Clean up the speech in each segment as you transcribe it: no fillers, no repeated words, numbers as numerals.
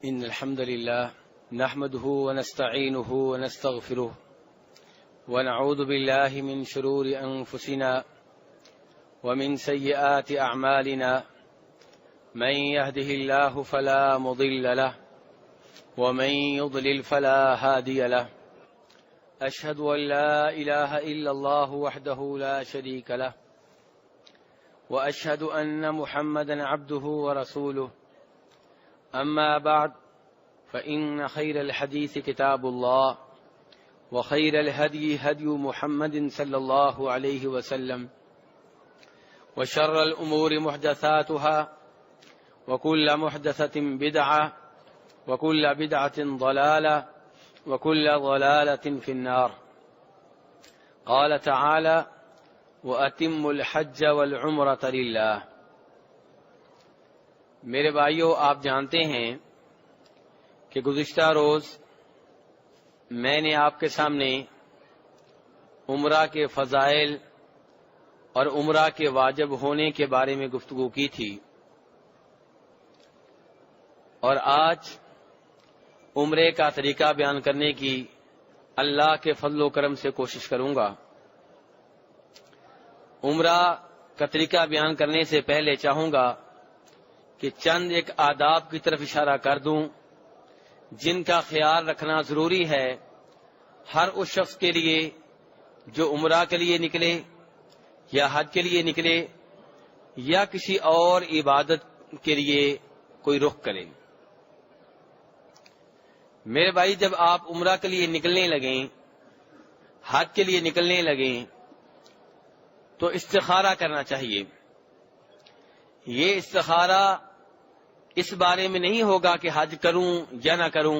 إن الحمد لله نحمده ونستعينه ونستغفره ونعوذ بالله من شرور أنفسنا ومن سيئات أعمالنا من يهده الله فلا مضل له ومن يضلل فلا هادي له أشهد أن لا إله إلا الله وحده لا شريك له وأشهد أن محمدا عبده ورسوله أما بعد فإن خير الحديث كتاب الله وخير الهدي هدي محمد صلى الله عليه وسلم وشر الأمور محدثاتها وكل محدثة بدعة وكل بدعة ضلالة وكل ضلالة في النار. قال تعالى وأتموا الحج والعمرة لله. میرے بھائیو، آپ جانتے ہیں کہ گزشتہ روز میں نے آپ کے سامنے عمرہ کے فضائل اور عمرہ کے واجب ہونے کے بارے میں گفتگو کی تھی، اور آج عمرے کا طریقہ بیان کرنے کی اللہ کے فضل و کرم سے کوشش کروں گا۔ عمرہ کا طریقہ بیان کرنے سے پہلے چاہوں گا کہ چند ایک آداب کی طرف اشارہ کر دوں جن کا خیال رکھنا ضروری ہے ہر اس شخص کے لیے جو عمرہ کے لیے نکلے یا حج کے لیے نکلے یا کسی اور عبادت کے لیے کوئی رخ کرے۔ میرے بھائی، جب آپ عمرہ کے لیے نکلنے لگیں، حج کے لیے نکلنے لگیں، تو استخارہ کرنا چاہیے۔ یہ استخارہ اس بارے میں نہیں ہوگا کہ حج کروں یا نہ کروں،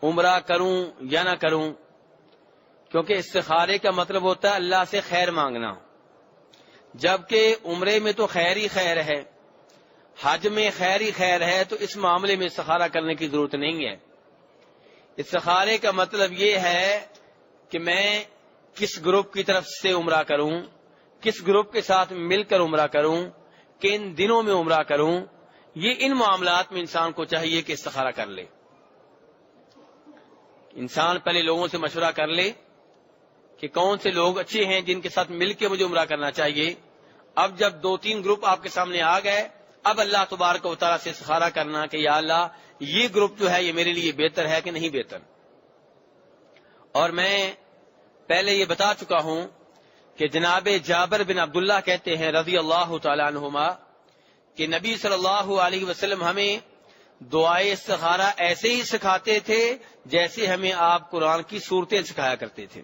عمرہ کروں یا نہ کروں، کیونکہ استخارے کا مطلب ہوتا ہے اللہ سے خیر مانگنا، جبکہ عمرے میں تو خیر ہی خیر ہے، حج میں خیر ہی خیر ہے، تو اس معاملے میں استخارہ کرنے کی ضرورت نہیں ہے۔ استخارے کا مطلب یہ ہے کہ میں کس گروپ کی طرف سے عمرہ کروں، کس گروپ کے ساتھ مل کر عمرہ کروں، کن دنوں میں عمرہ کروں، یہ ان معاملات میں انسان کو چاہیے کہ استخارہ کر لے۔ انسان پہلے لوگوں سے مشورہ کر لے کہ کون سے لوگ اچھے ہیں جن کے ساتھ مل کے مجھے عمرہ کرنا چاہیے۔ اب جب 2-3 گروپ آپ کے سامنے آ گئے، اب اللہ تبارک و تعالیٰ سے استخارہ کرنا کہ یا اللہ یہ گروپ جو ہے یہ میرے لیے بہتر ہے کہ نہیں بہتر۔ اور میں پہلے یہ بتا چکا ہوں کہ جناب جابر بن عبداللہ کہتے ہیں رضی اللہ تعالیٰ عنہما کہ نبی صلی اللہ علیہ وسلم ہمیں دعائے استخارہ ایسے ہی سکھاتے تھے جیسے ہمیں آپ قرآن کی صورتیں سکھایا کرتے تھے۔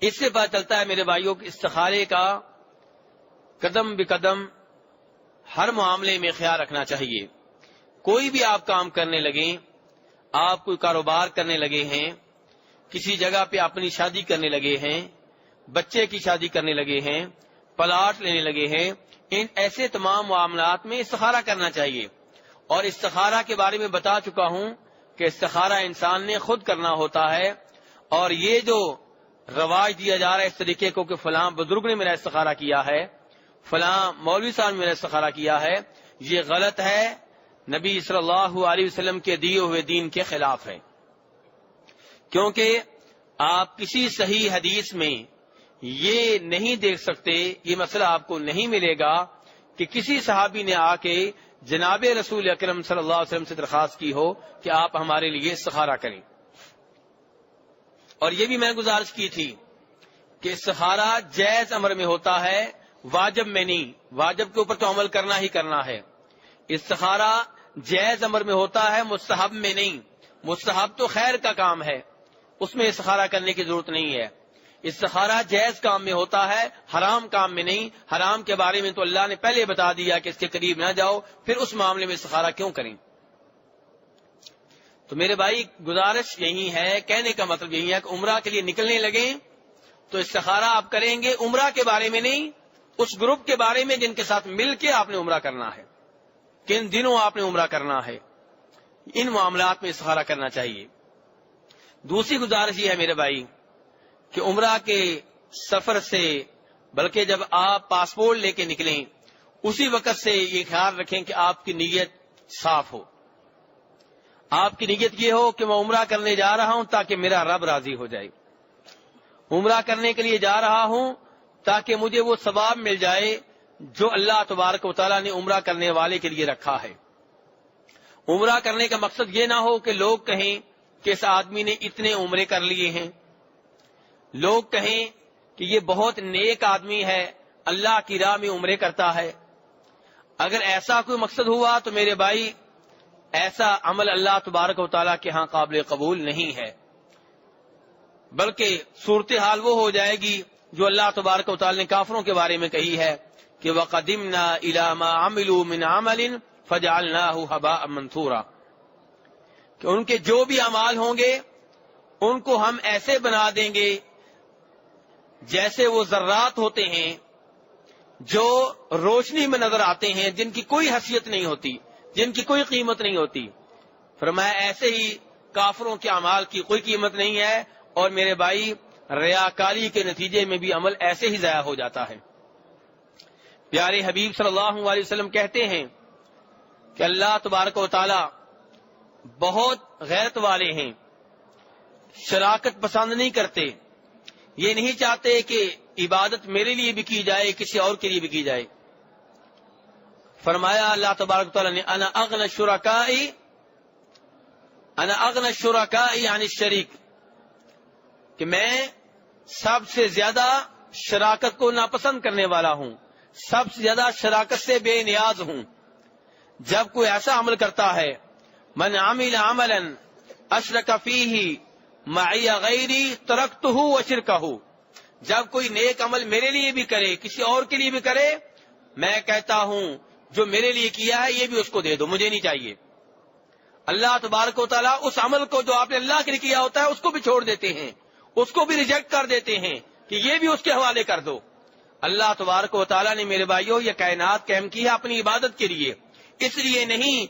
اس سے پتہ چلتا ہے میرے بھائیوں کہ استخارے کا قدم بقدم ہر معاملے میں خیال رکھنا چاہیے۔ کوئی بھی آپ کام کرنے لگیں، آپ کوئی کاروبار کرنے لگے ہیں، کسی جگہ پہ اپنی شادی کرنے لگے ہیں، بچے کی شادی کرنے لگے ہیں، پلاٹ لینے لگے ہیں، ان ایسے تمام معاملات میں استخارہ کرنا چاہیے۔ اور استخارہ کے بارے میں بتا چکا ہوں کہ استخارہ انسان نے خود کرنا ہوتا ہے، اور یہ جو رواج دیا جا رہا ہے اس طریقے کو کہ فلاں بزرگ نے میرا استخارہ کیا ہے، فلاں مولوی صاحب نے میرا استخارہ کیا ہے، یہ غلط ہے، نبی صلی اللہ علیہ وسلم کے دیے ہوئے دین کے خلاف ہے۔ کیونکہ آپ کسی صحیح حدیث میں یہ نہیں دیکھ سکتے، یہ مسئلہ آپ کو نہیں ملے گا کہ کسی صحابی نے آ کے جناب رسول اکرم صلی اللہ علیہ وسلم سے درخواست کی ہو کہ آپ ہمارے لیے استخارہ کریں۔ اور یہ بھی میں گزارش کی تھی کہ استخارہ جائز امر میں ہوتا ہے، واجب میں نہیں۔ واجب کے اوپر تو عمل کرنا ہی کرنا ہے۔ استخارہ جائز امر میں ہوتا ہے، مستحب میں نہیں۔ مستحب تو خیر کا کام ہے، اس میں استخارہ کرنے کی ضرورت نہیں ہے۔ استخارہ جائز کام میں ہوتا ہے، حرام کام میں نہیں۔ حرام کے بارے میں تو اللہ نے پہلے بتا دیا کہ اس کے قریب نہ جاؤ، پھر اس معاملے میں استخارہ کیوں کریں؟ تو میرے بھائی گزارش یہی ہے، کہنے کا مطلب یہی ہے کہ عمرہ کے لیے نکلنے لگیں تو استخارہ آپ کریں گے عمرہ کے بارے میں نہیں، اس گروپ کے بارے میں جن کے ساتھ مل کے آپ نے عمرہ کرنا ہے، کن دنوں آپ نے عمرہ کرنا ہے، ان معاملات میں استخارہ کرنا چاہیے۔ دوسری گزارش یہ ہے میرے بھائی کہ عمرہ کے سفر سے، بلکہ جب آپ پاسپورٹ لے کے نکلیں اسی وقت سے یہ خیال رکھیں کہ آپ کی نیت صاف ہو۔ آپ کی نیت یہ ہو کہ میں عمرہ کرنے جا رہا ہوں تاکہ میرا رب راضی ہو جائے، عمرہ کرنے کے لیے جا رہا ہوں تاکہ مجھے وہ ثواب مل جائے جو اللہ تبارک و تعالیٰ نے عمرہ کرنے والے کے لیے رکھا ہے۔ عمرہ کرنے کا مقصد یہ نہ ہو کہ لوگ کہیں کہ اس آدمی نے اتنے عمرے کر لیے ہیں، لوگ کہیں کہ یہ بہت نیک آدمی ہے، اللہ کی راہ میں عمرے کرتا ہے۔ اگر ایسا کوئی مقصد ہوا تو میرے بھائی ایسا عمل اللہ تبارک و تعالیٰ کے ہاں قابل قبول نہیں ہے، بلکہ صورتحال وہ ہو جائے گی جو اللہ تبارک و تعالیٰ نے کافروں کے بارے میں کہی ہے کہ وَقَدِمْنَا إِلَى مَا عَمِلُوا مِنْ عَمَلٍ فَجَعَلْنَاهُ هَبَاءً مَنْثُورًا، کہ ان کے جو بھی اعمال ہوں گے ان کو ہم ایسے بنا دیں گے جیسے وہ ذرات ہوتے ہیں جو روشنی میں نظر آتے ہیں، جن کی کوئی حیثیت نہیں ہوتی، جن کی کوئی قیمت نہیں ہوتی۔ فرمایا ایسے ہی کافروں کے اعمال کی کوئی قیمت نہیں ہے، اور میرے بھائی ریاکاری کے نتیجے میں بھی عمل ایسے ہی ضائع ہو جاتا ہے۔ پیارے حبیب صلی اللہ علیہ وسلم کہتے ہیں کہ اللہ تبارک و تعالی بہت غیرت والے ہیں، شراکت پسند نہیں کرتے، یہ نہیں چاہتے کہ عبادت میرے لیے بھی کی جائے، کسی اور کے لیے بھی کی جائے۔ فرمایا اللہ تبارک و تعالی نے انا اغنى الشركاء عن الشریک، کہ میں سب سے زیادہ شراکت کو ناپسند کرنے والا ہوں، سب سے زیادہ شراکت سے بے نیاز ہوں۔ جب کوئی ایسا عمل کرتا ہے من عمل عملا اشرک فیہ معی غیری ترکتہ وشرکہ، جب کوئی نیک عمل میرے لیے بھی کرے کسی اور کے لیے بھی کرے، میں کہتا ہوں جو میرے لیے کیا ہے یہ بھی اس کو دے دو، مجھے نہیں چاہیے۔ اللہ تبارک و تعالیٰ اس عمل کو جو آپ نے اللہ کے لیے کیا ہوتا ہے اس کو بھی چھوڑ دیتے ہیں، اس کو بھی ریجیکٹ کر دیتے ہیں کہ یہ بھی اس کے حوالے کر دو۔ اللہ تبارک و تعالیٰ نے میرے بھائیوں یہ کائنات قائم کی ہے اپنی عبادت کے لیے، اس لیے نہیں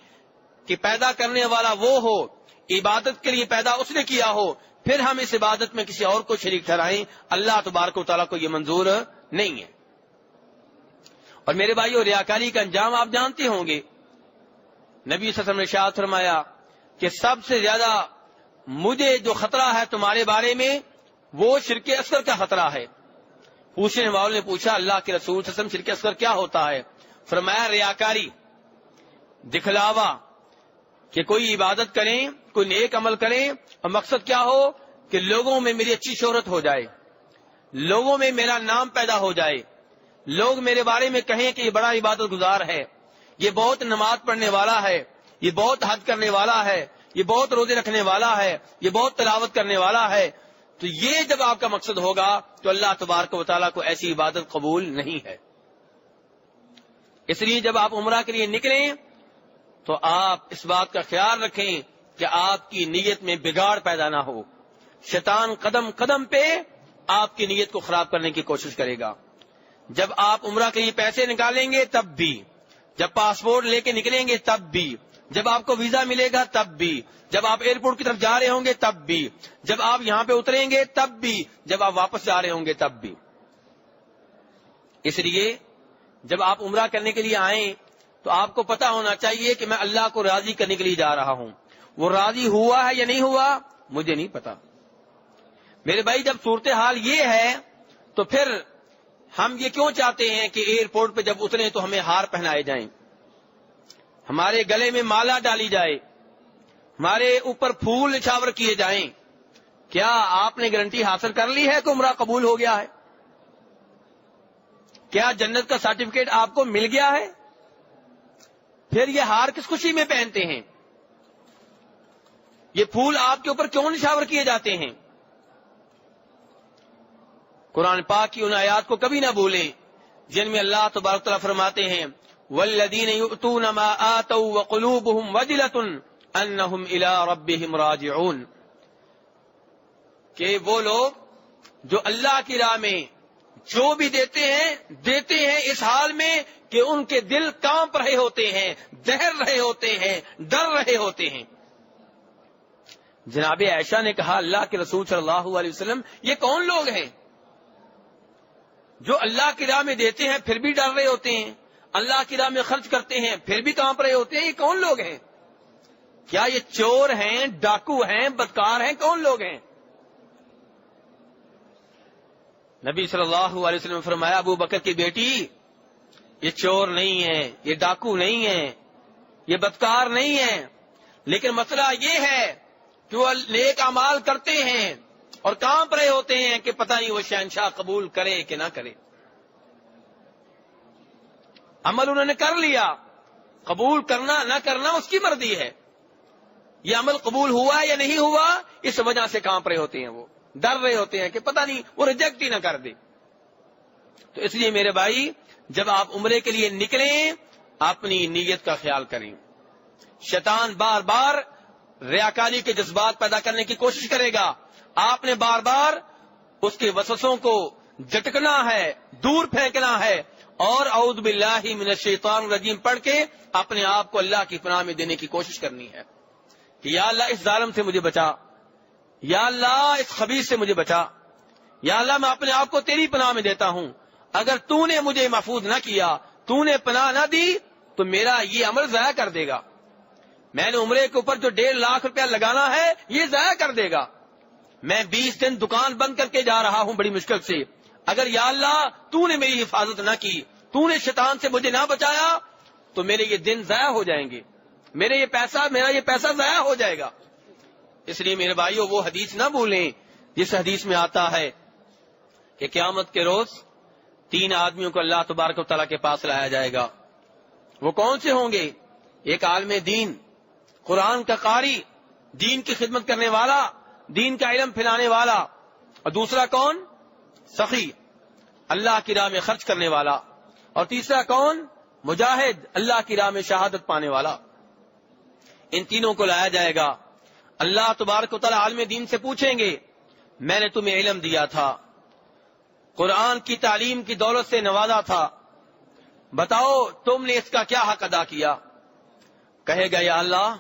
کہ پیدا کرنے والا وہ ہو، عبادت کے لیے پیدا اس نے کیا ہو، پھر ہم اس عبادت میں کسی اور کو شریک ٹھہرائیں، اللہ تبارک و تعالیٰ کو یہ منظور نہیں ہے۔ اور میرے بھائیوں ریاکاری کا انجام آپ جانتے ہوں گے، نبی صلی اللہ علیہ وسلم نے ارشاد فرمایا کہ سب سے زیادہ مجھے جو خطرہ ہے تمہارے بارے میں وہ شرک اصغر کا خطرہ ہے۔ پوچھنے والوں نے پوچھا اللہ کے رسول صلی اللہ علیہ وسلم شرک اصغر کیا ہوتا ہے؟ فرمایا ریاکاری، دکھلاوا، کہ کوئی عبادت کریں، کوئی نیک عمل کریں اور مقصد کیا ہو کہ لوگوں میں میری اچھی شہرت ہو جائے، لوگوں میں میرا نام پیدا ہو جائے، لوگ میرے بارے میں کہیں کہ یہ بڑا عبادت گزار ہے، یہ بہت نماز پڑھنے والا ہے، یہ بہت حج کرنے والا ہے، یہ بہت روزے رکھنے والا ہے، یہ بہت تلاوت کرنے والا ہے۔ تو یہ جب آپ کا مقصد ہوگا تو اللہ تبارک و تعالیٰ کو ایسی عبادت قبول نہیں ہے۔ اس لیے جب آپ عمرہ کے لیے نکلیں تو آپ اس بات کا خیال رکھیں کہ آپ کی نیت میں بگاڑ پیدا نہ ہو۔ شیطان قدم قدم پہ آپ کی نیت کو خراب کرنے کی کوشش کرے گا۔ جب آپ عمرہ کے لیے پیسے نکالیں گے تب بھی، جب پاسپورٹ لے کے نکلیں گے تب بھی، جب آپ کو ویزا ملے گا تب بھی، جب آپ ایئرپورٹ کی طرف جا رہے ہوں گے تب بھی، جب آپ یہاں پہ اتریں گے تب بھی، جب آپ واپس جا رہے ہوں گے تب بھی۔ اس لیے جب آپ عمرہ کرنے کے لیے آئیں تو آپ کو پتا ہونا چاہیے کہ میں اللہ کو راضی کرنے کے لیے جا رہا ہوں۔ وہ راضی ہوا ہے یا نہیں ہوا مجھے نہیں پتا۔ میرے بھائی جب صورتحال یہ ہے تو پھر ہم یہ کیوں چاہتے ہیں کہ ایئرپورٹ پہ جب اتریں تو ہمیں ہار پہنائے جائیں، ہمارے گلے میں مالا ڈالی جائے، ہمارے اوپر پھول نچھاور کیے جائیں؟ کیا آپ نے گارنٹی حاصل کر لی ہے کہ عمرہ قبول ہو گیا ہے؟ کیا جنت کا سرٹیفکیٹ آپ کو مل گیا ہے؟ پھر یہ ہار کس خوشی میں پہنتے ہیں؟ یہ پھول آپ کے اوپر کیوں نچھاور کیے جاتے ہیں؟ قرآن پاک کی ان آیات کو کبھی نہ بھولیں جن میں اللہ تبارک تعالیٰ فرماتے ہیں والذین یؤتون ما آتوا وقلوبهم وجلة انہم الی ربہم راجعون، کہ وہ لوگ جو اللہ کی راہ میں جو بھی دیتے ہیں اس حال میں کہ ان کے دل کانپ رہے ہوتے ہیں، دہر رہے ہوتے ہیں، ڈر رہے ہوتے ہیں۔ جناب عائشہ نے کہا اللہ کے رسول صلی اللہ علیہ وسلم یہ کون لوگ ہیں جو اللہ کی راہ میں دیتے ہیں پھر بھی ڈر رہے ہوتے ہیں، اللہ کی راہ میں خرچ کرتے ہیں پھر بھی کانپ رہے ہوتے ہیں، یہ کون لوگ ہیں؟ کیا یہ چور ہیں، ڈاکو ہیں، بدکار ہیں، کون لوگ ہیں؟ نبی صلی اللہ علیہ وسلم نے فرمایا ابو بکر کی بیٹی یہ چور نہیں ہے، یہ ڈاکو نہیں ہے، یہ بدکار نہیں ہے، لیکن مسئلہ یہ ہے کہ وہ نیک اعمال کرتے ہیں اور کانپ رہے ہوتے ہیں کہ پتہ نہیں وہ شہنشاہ قبول کرے کہ نہ کرے۔ عمل انہوں نے کر لیا، قبول کرنا نہ کرنا اس کی مرضی ہے۔ یہ عمل قبول ہوا یا نہیں ہوا، اس وجہ سے کانپ رہے ہوتے ہیں، وہ ڈر رہے ہوتے ہیں کہ پتہ نہیں وہ ریجیکٹ ہی نہ کر دے۔ تو اس لیے میرے بھائی، جب آپ عمرے کے لیے نکلیں اپنی نیت کا خیال کریں۔ شیطان بار بار ریاکاری کے جذبات پیدا کرنے کی کوشش کرے گا، آپ نے بار بار اس کے وسوسوں کو جھٹکنا ہے، دور پھینکنا ہے، اور اعوذ باللہ من الشیطان الرجیم پڑھ کے اپنے آپ کو اللہ کی پناہ میں دینے کی کوشش کرنی ہے کہ یا اللہ اس ظالم سے مجھے بچا، یا اللہ اس خبیث سے مجھے بچا، یا اللہ میں اپنے آپ کو تیری پناہ میں دیتا ہوں، اگر تو نے مجھے محفوظ نہ کیا، تو نے پناہ نہ دی تو میرا یہ عمل ضائع کر دے گا، میں نے عمرے کے اوپر جو 1.5 لاکھ روپیہ لگانا ہے یہ ضائع کر دے گا، میں 20 دن دکان بند کر کے جا رہا ہوں بڑی مشکل سے، اگر یا اللہ تو نے میری حفاظت نہ کی، تو نے شیطان سے مجھے نہ بچایا تو میرے یہ دن ضائع ہو جائیں گے، میرا یہ پیسہ ضائع ہو جائے گا۔ اس لیے میرے بھائیوں وہ حدیث نہ بھولیں جس حدیث میں آتا ہے کہ قیامت کے روز 3 آدمیوں کو اللہ تبارک و تعالیٰ کے پاس لایا جائے گا۔ وہ کون سے ہوں گے؟ ایک عالم دین، قرآن کا قاری، دین کی خدمت کرنے والا، دین کا علم پھیلانے والا، اور دوسرا کون؟ سخی، اللہ کی راہ میں خرچ کرنے والا، اور تیسرا کون؟ مجاہد، اللہ کی راہ میں شہادت پانے والا۔ ان تینوں کو لایا جائے گا، اللہ تبارک و تعالیٰ عالم دین سے پوچھیں گے میں نے تمہیں علم دیا تھا، قرآن کی تعلیم کی دولت سے نوازا تھا، بتاؤ تم نے اس کا کیا حق ادا کیا؟ کہے گا یا اللہ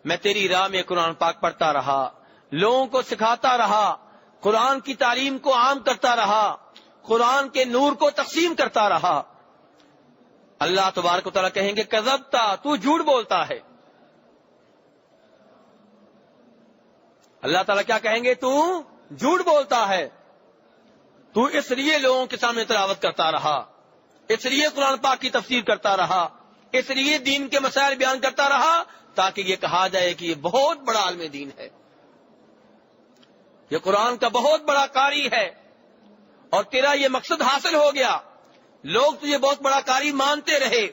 میں تیری راہ میں قرآن پاک پڑھتا رہا، لوگوں کو سکھاتا رہا، قرآن کی تعلیم کو عام کرتا رہا، قرآن کے نور کو تقسیم کرتا رہا۔ اللہ تبارک و تعالیٰ کہیں گے کذبتا، تو جھوٹ بولتا ہے۔ اللہ تعالیٰ کیا کہیں گے؟ تو جھوٹ بولتا ہے، تو اس لیے لوگوں کے سامنے تلاوت کرتا رہا، اس لیے قرآن پاک کی تفسیر کرتا رہا، اس لیے دین کے مسائل بیان کرتا رہا تاکہ یہ کہا جائے کہ یہ بہت بڑا عالم دین ہے، یہ قرآن کا بہت بڑا قاری ہے، اور تیرا یہ مقصد حاصل ہو گیا، لوگ تجھے بہت بڑا قاری مانتے رہے،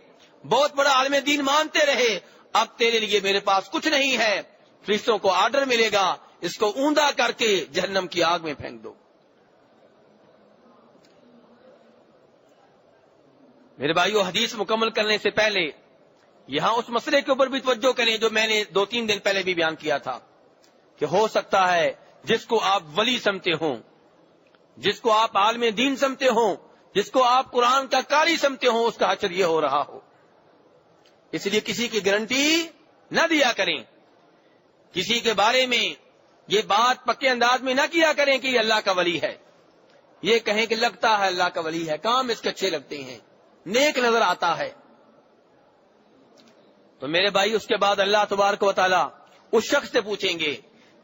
بہت بڑا عالم دین مانتے رہے، اب تیرے لیے میرے پاس کچھ نہیں ہے، فرشتوں کو آرڈر ملے گا اس کو اوندا کر کے جہنم کی آگ میں پھینک دو۔ میرے بھائیو، حدیث مکمل کرنے سے پہلے یہاں اس مسئلے کے اوپر بھی توجہ کریں جو میں نے 2-3 دن پہلے بھی بیان کیا تھا کہ ہو سکتا ہے جس کو آپ ولی سمجھتے ہوں، جس کو آپ عالم دین سمجھتے ہوں، جس کو آپ قرآن کا قاری سمجھتے ہوں، اس کا حشر یہ ہو رہا ہو۔ اس لیے کسی کی گارنٹی نہ دیا کریں، کسی کے بارے میں یہ بات پکے انداز میں نہ کیا کریں کہ یہ اللہ کا ولی ہے، یہ کہیں کہ لگتا ہے اللہ کا ولی ہے، کام اس کے اچھے لگتے ہیں، نیک نظر آتا ہے۔ تو میرے بھائی اس کے بعد اللہ تبارک و تعالیٰ اس شخص سے پوچھیں گے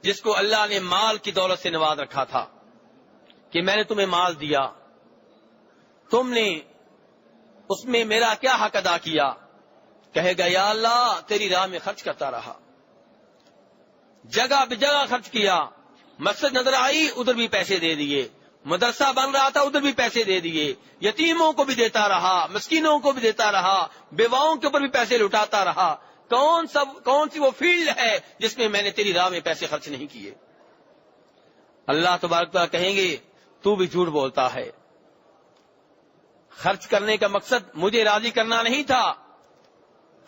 جس کو اللہ نے مال کی دولت سے نواز رکھا تھا کہ میں نے تمہیں مال دیا، تم نے اس میں میرا کیا حق ادا کیا؟ کہے گا یا اللہ تیری راہ میں خرچ کرتا رہا، جگہ بے جگہ خرچ کیا، مسجد نظر آئی ادھر بھی پیسے دے دیے، مدرسہ بن رہا تھا ادھر بھی پیسے دے دیے، یتیموں کو بھی دیتا رہا، مسکینوں کو بھی دیتا رہا، بیواؤں کے اوپر بھی پیسے لٹاتا رہا، کون سی وہ فیلڈ ہے جس میں میں نے تیری راہ میں پیسے خرچ نہیں کیے؟ اللہ تبارک تعالیٰ کہیں گے تو بھی جھوٹ بولتا ہے، خرچ کرنے کا مقصد مجھے راضی کرنا نہیں تھا،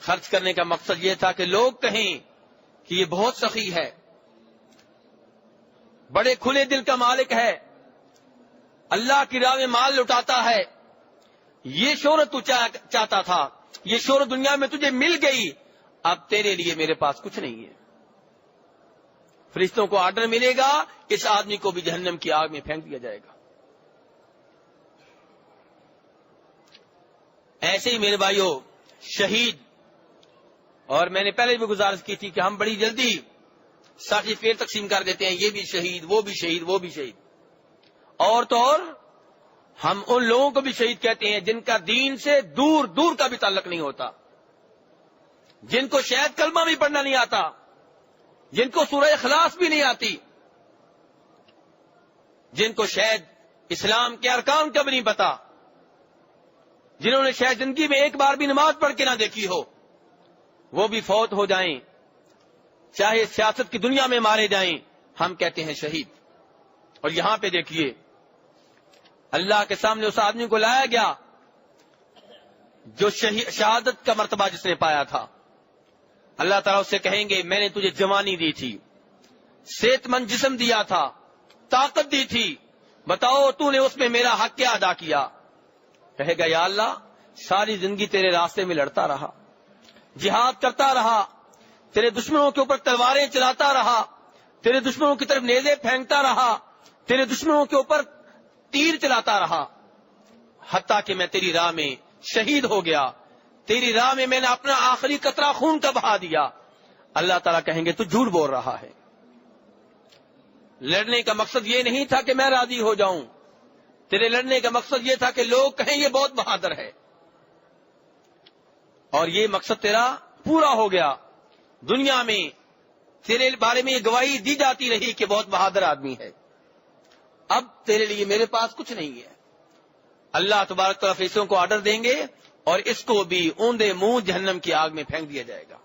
خرچ کرنے کا مقصد یہ تھا کہ لوگ کہیں کہ یہ بہت سخی ہے، بڑے کھلے دل کا مالک ہے، اللہ کی راہ میں مال لٹاتا ہے، یہ شہرت تو چاہتا تھا، یہ شہرت دنیا میں تجھے مل گئی، اب تیرے لیے میرے پاس کچھ نہیں ہے۔ فرشتوں کو آرڈر ملے گا اس آدمی کو بھی جہنم کی آگ میں پھینک دیا جائے گا۔ ایسے ہی میرے بھائیوں، شہید اور میں نے پہلے بھی گزارش کی تھی کہ ہم بڑی جلدی سرٹیفکیٹ تقسیم کر دیتے ہیں، یہ بھی شہید، وہ بھی شہید، وہ بھی شہید، اور تو اور ہم ان لوگوں کو بھی شہید کہتے ہیں جن کا دین سے دور دور کا بھی تعلق نہیں ہوتا، جن کو شاید کلمہ بھی پڑھنا نہیں آتا، جن کو سورہ اخلاص بھی نہیں آتی، جن کو شاید اسلام کے ارکان کا بھی نہیں پتا، جنہوں نے شاید زندگی میں ایک بار بھی نماز پڑھ کے نہ دیکھی ہو، وہ بھی فوت ہو جائیں، چاہے سیاست کی دنیا میں مارے جائیں، ہم کہتے ہیں شہید۔ اور یہاں پہ دیکھیے اللہ کے سامنے اس آدمی کو لایا گیا جو شہادت کا مرتبہ جس نے پایا تھا۔ اللہ تعالیٰ اس سے کہیں گے میں نے تجھے جوانی دی تھی، صحت مند جسم دیا تھا، طاقت دی تھی، بتاؤ تو نے اس میں میرا حق کیا ادا کیا؟ کہے گا یا اللہ ساری زندگی تیرے راستے میں لڑتا رہا، جہاد کرتا رہا، تیرے دشمنوں کے اوپر تلواریں چلاتا رہا، تیرے دشمنوں کی طرف نیزے پھینکتا رہا، تیرے دشمنوں کے اوپر تیر چلاتا رہا، حتیٰ کہ میں تیری راہ میں شہید ہو گیا، تیری راہ میں میں نے اپنا آخری قطرہ خون کا بہا دیا۔ اللہ تعالیٰ کہیں گے تو جھوٹ بول رہا ہے، لڑنے کا مقصد یہ نہیں تھا کہ میں راضی ہو جاؤں، تیرے لڑنے کا مقصد یہ تھا کہ لوگ کہیں یہ بہت بہادر ہے، اور یہ مقصد تیرا پورا ہو گیا۔ دنیا میں تیرے بارے میں یہ گواہی دی جاتی رہی کہ بہت بہادر آدمی ہے، اب تیرے لیے میرے پاس کچھ نہیں ہے۔ اللہ تبارک و تعالیٰ فرشتوں کو آرڈر دیں گے اور اس کو بھی اوندے منہ جہنم کی آگ میں پھینک دیا جائے گا۔